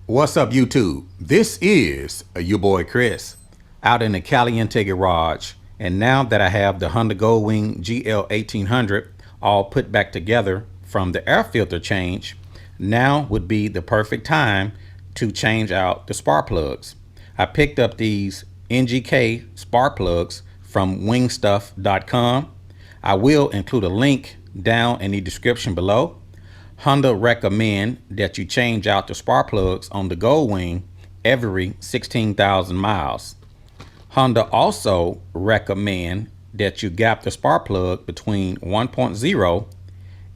What's up, YouTube? This is your boy Chris out in the Caliente garage, and now that I have the Honda Goldwing GL1800 all put back together from the air filter change, now would be the perfect time to change out the spark plugs. I picked up these NGK spark plugs from wingstuff.com. I will include a link down in the description below. Honda recommend that you change out the spark plugs on the Goldwing every 16,000 miles. Honda also recommend that you gap the spark plug between 1.0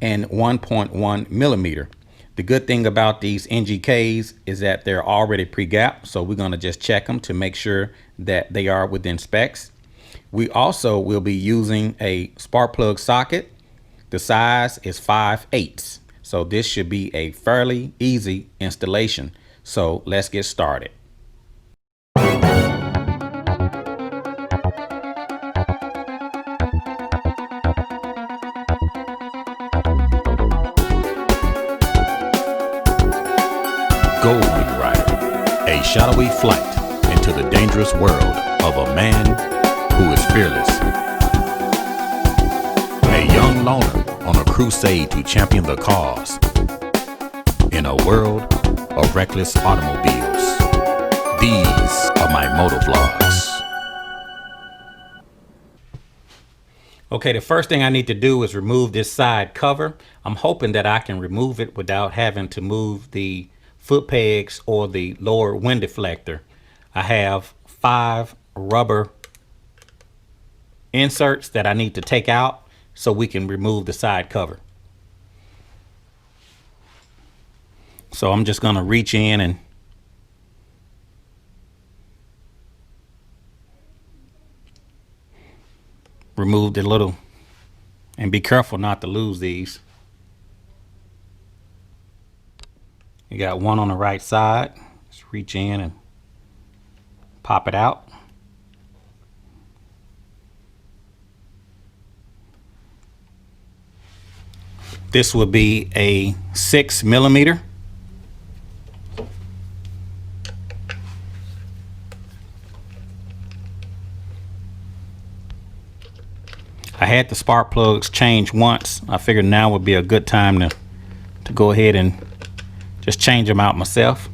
and 1.1 millimeter. The good thing about these NGKs is that they're already pre-gapped, so we're going to just check them to make sure that they are within specs. We also will be using a spark plug socket. The size is 5/8. So this should be a fairly easy installation. So let's get started. Goldwing Rider, a shadowy flight into the dangerous world of a man who is fearless. A young loner on a crusade to champion the cause in a world of reckless automobiles. These are my motovlogs. Okay, the first thing I need to do is remove this side cover. I'm hoping that I can remove it without having to move the foot pegs or the lower wind deflector. I have 5 rubber inserts that I need to take out so we can remove the side cover. So I'm just going to reach in and remove the little, and be careful not to lose these. You got one on the right side. Just reach in and pop it out. This would be a 6 millimeter. I had the spark plugs changed once. I figured now would be a good time to go ahead and just change them out myself.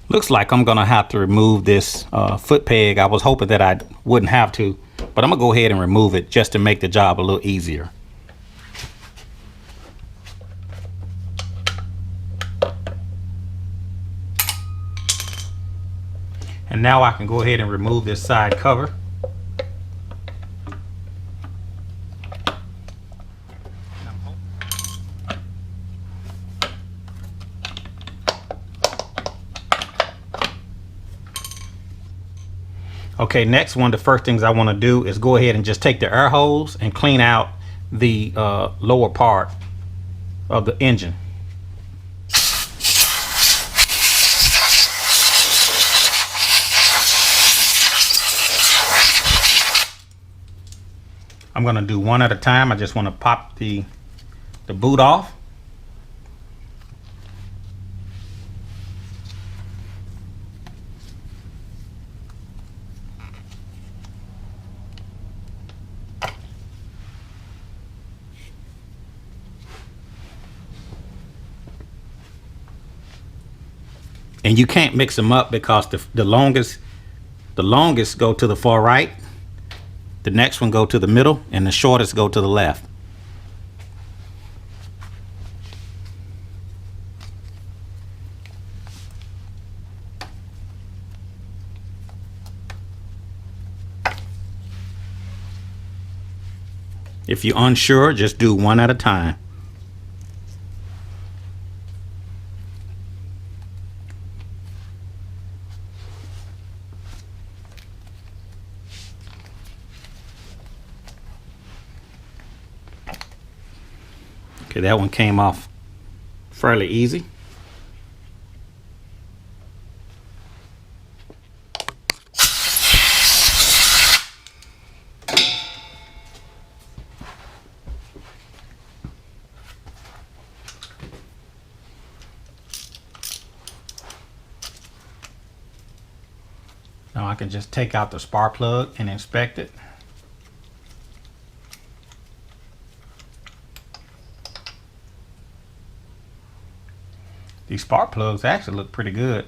Looks like I'm gonna have to remove this foot peg. I was hoping that I wouldn't have to, but I'm gonna go ahead and remove it just to make the job a little easier. And now I can go ahead and remove this side cover. Okay, next one, the first things I want to do is go ahead and just take the air hose and clean out the lower part of the engine. I'm going to do one at a time. I just want to pop the boot off. And you can't mix them up because the longest go to the far right, the next one go to the middle, and the shortest go to the left. If you're unsure, just do one at a time. Okay, that one came off fairly easy. Now I can just take out the spark plug and inspect it. These spark plugs actually look pretty good.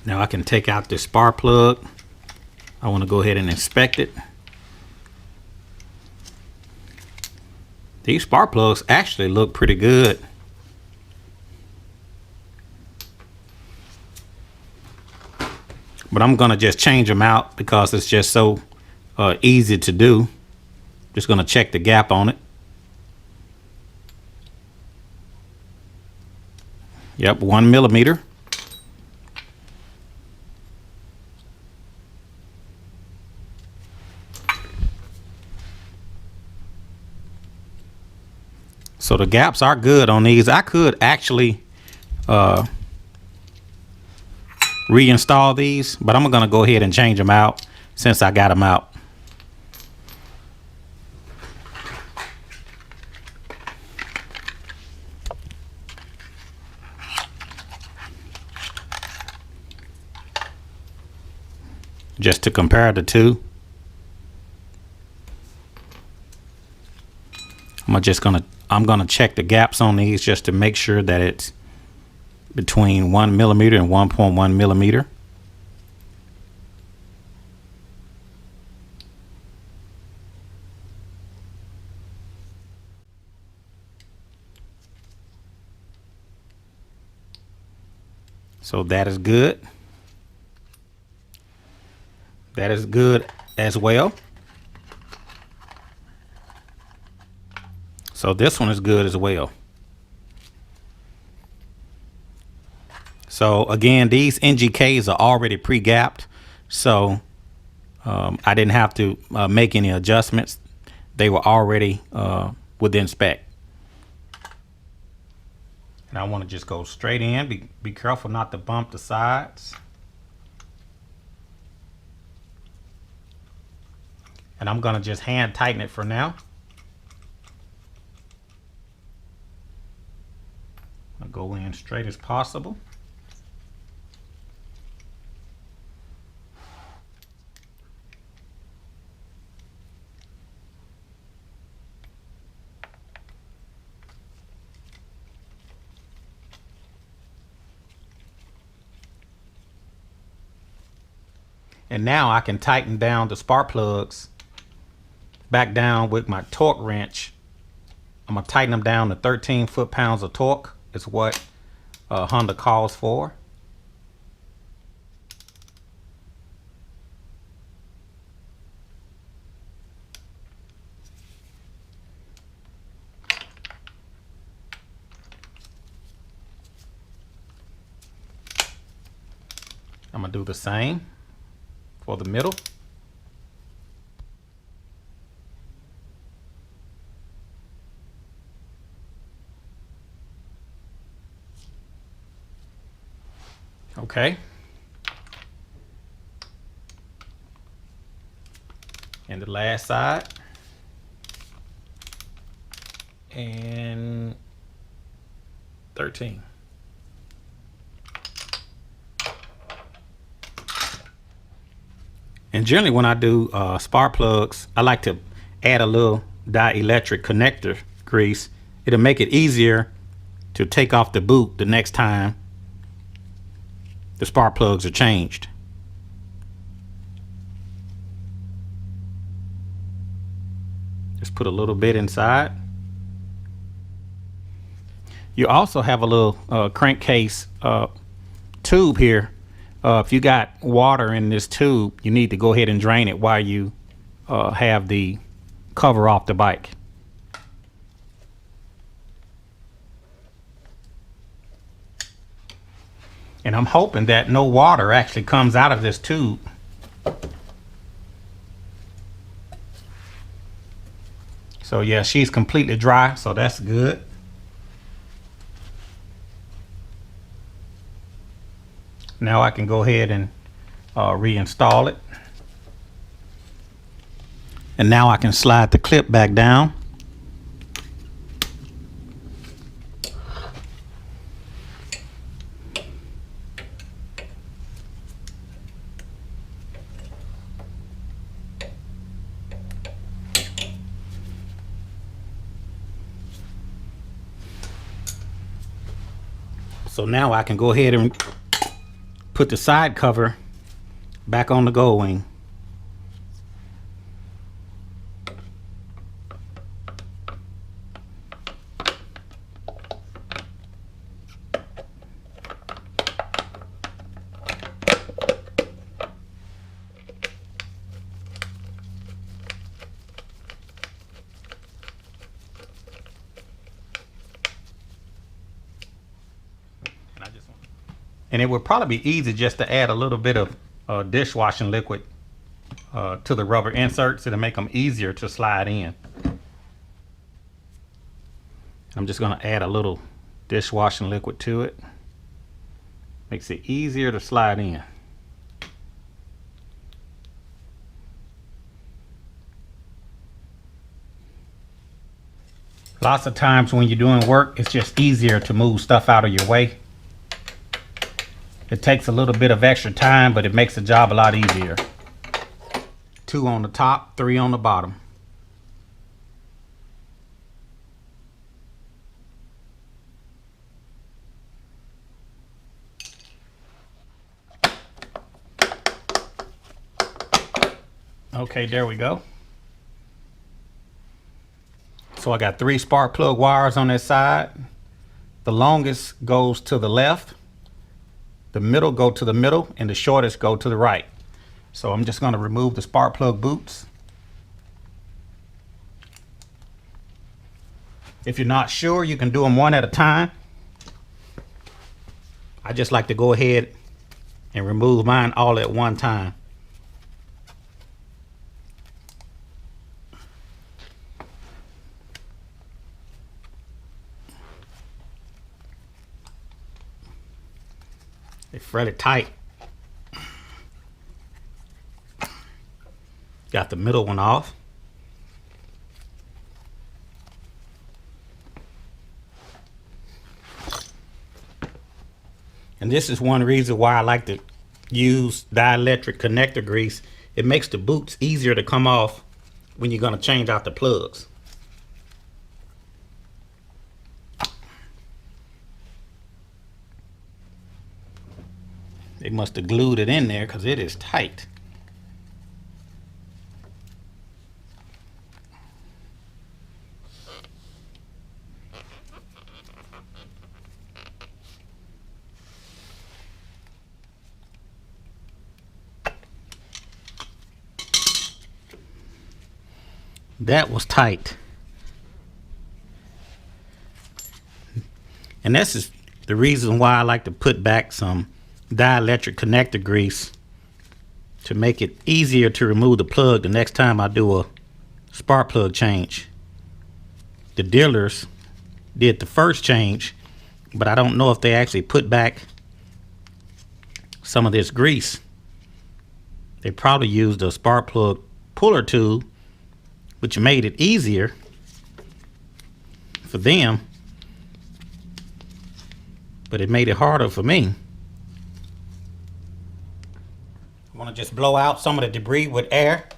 Now I can take out this spark plug. I want to go ahead and inspect it. These spark plugs actually look pretty good. But I'm going to just change them out because it's just so easy to do. Just going to check the gap on it. Yep, 1 millimeter. So the gaps are good on these. I could actually reinstall these, but I'm gonna go ahead and change them out since I got them out. Just to compare the two. I'm gonna check the gaps on these just to make sure that it's between 1 millimeter and 1.1 millimeter. So that is good. That is good as well. So this one is good as well. So again, these NGKs are already pre-gapped, so I didn't have to make any adjustments. They were already within spec. And I want to just go straight in. Be careful not to bump the sides. And I'm going to just hand tighten it for now. I'll go in straight as possible. And now I can tighten down the spark plugs back down with my torque wrench. I'm gonna tighten them down to 13 foot-pounds of torque is what Honda calls for. I'm gonna do the same for the middle. Okay. And the last side. And 13. And generally when I do spark plugs, I like to add a little dielectric connector grease. It'll make it easier to take off the boot the next time the spark plugs are changed. Just put a little bit inside. You also have a little crankcase tube here. If you got water in this tube, you need to go ahead and drain it while you have the cover off the bike. And I'm hoping that no water actually comes out of this tube. So yeah, she's completely dry, so that's good. Now I can go ahead and reinstall it. And now I can slide the clip back down. So now I can go ahead and put the side cover back on the Goldwing. And it would probably be easy just to add a little bit of dishwashing liquid to the rubber inserts. It'll make them easier to slide in. I'm just going to add a little dishwashing liquid to it. Makes it easier to slide in. Lots of times when you're doing work, it's just easier to move stuff out of your way. It takes a little bit of extra time, but it makes the job a lot easier. 2 on the top, 3 on the bottom. Okay, there we go. So I got 3 spark plug wires on this side. The longest goes to the left. The middle go to the middle, and the shortest go to the right. So I'm just going to remove the spark plug boots. If you're not sure, you can do them one at a time. I just like to go ahead and remove mine all at one time. They're fairly tight. Got the middle one off. And this is one reason why I like to use dielectric connector grease. It makes the boots easier to come off when you're going to change out the plugs. They must have glued it in there because it is tight. That was tight. And this is the reason why I like to put back some dielectric connector grease to make it easier to remove the plug the next time I do a spark plug change. The dealers did the first change, but I don't know if they actually put back some of this grease. They probably used a spark plug puller tool, which made it easier for them, but it made it harder for me. I want to just blow out some of the debris with air.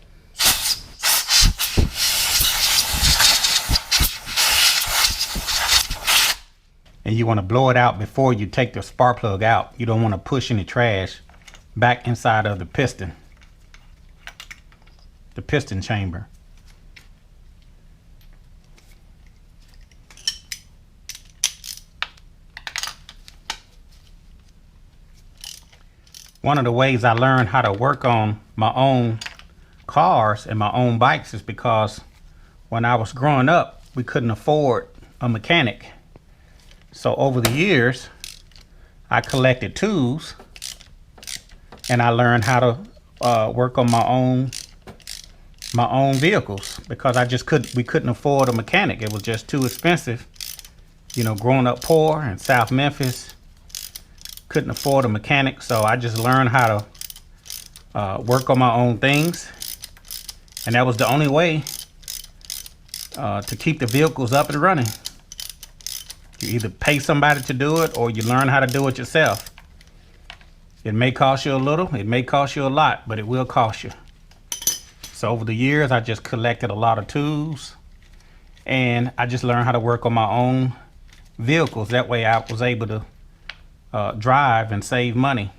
And you want to blow it out before you take the spark plug out. You don't want to push any trash back inside of the piston chamber. One of the ways I learned how to work on my own cars and my own bikes is because when I was growing up, we couldn't afford a mechanic. So over the years, I collected tools and I learned how to work on my own vehicles because we couldn't afford a mechanic. It was just too expensive. You know, growing up poor in South Memphis, couldn't afford a mechanic, so I just learned how to work on my own things, and that was the only way to keep the vehicles up and running. You either pay somebody to do it or you learn how to do it yourself. It may cost you a little, it may cost you a lot, but it will cost you. So over the years, I just collected a lot of tools and I just learned how to work on my own vehicles. That way I was able to drive and save money.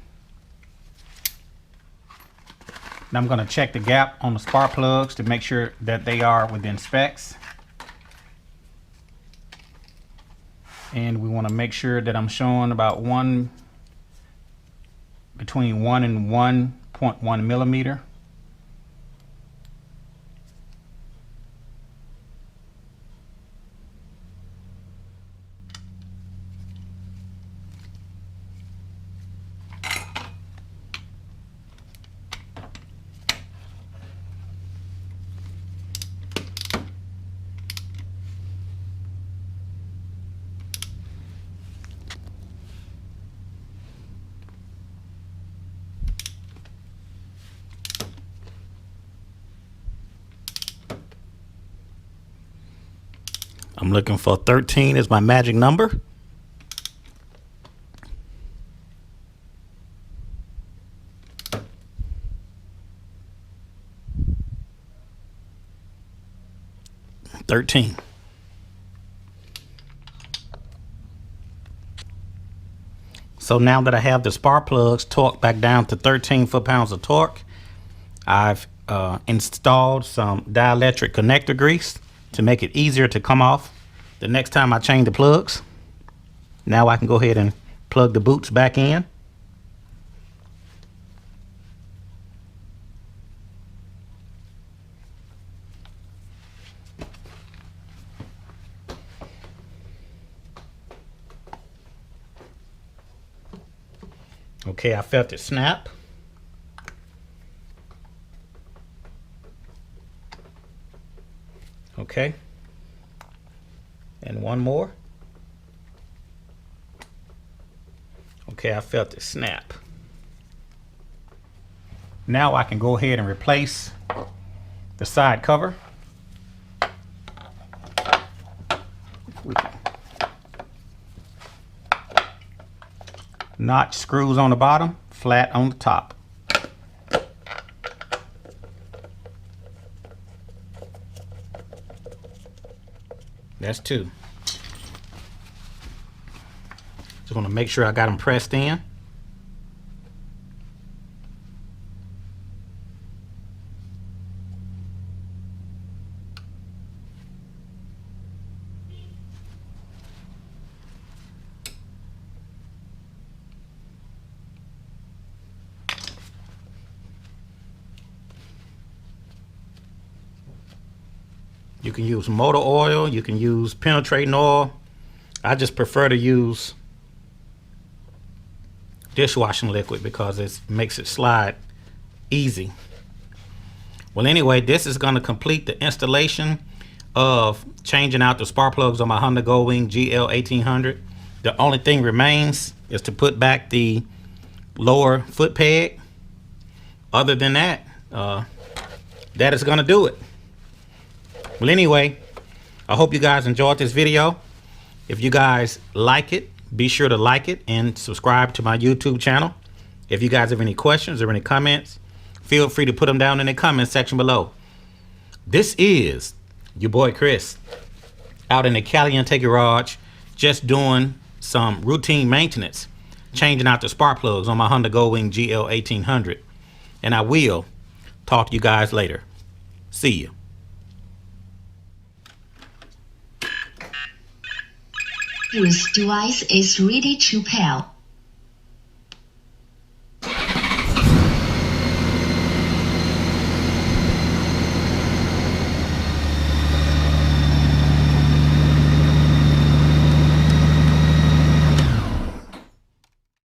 Now I'm going to check the gap on the spark plugs to make sure that they are within specs. And we want to make sure that I'm showing about between 1 and 1.1 millimeter. I'm looking for 13 as my magic number. So now that I have the spark plugs torqued back down to 13 foot-pounds of torque, I've installed some dielectric connector grease to make it easier to come off the next time I change the plugs. Now I can go ahead and plug the boots back in. Okay, I felt it snap. Okay. And one more. Okay, I felt it snap. Now I can go ahead and replace the side cover. Notch screws on the bottom, flat on the top. That's two. Just want to make sure I got them pressed in. You can use motor oil, you can use penetrating oil. I just prefer to use dishwashing liquid because it makes it slide easy. Well, anyway, this is going to complete the installation of changing out the spark plugs on my Honda Goldwing GL1800. The only thing remains is to put back the lower foot peg. Other than that, that is going to do it. Well, anyway, I hope you guys enjoyed this video. If you guys like it, be sure to like it and subscribe to my YouTube channel. If you guys have any questions or any comments, feel free to put them down in the comment section below. This is your boy Chris out in the Caliente garage, just doing some routine maintenance, changing out the spark plugs on my Honda Goldwing GL1800. And I will talk to you guys later. See you. This device is ready to pair.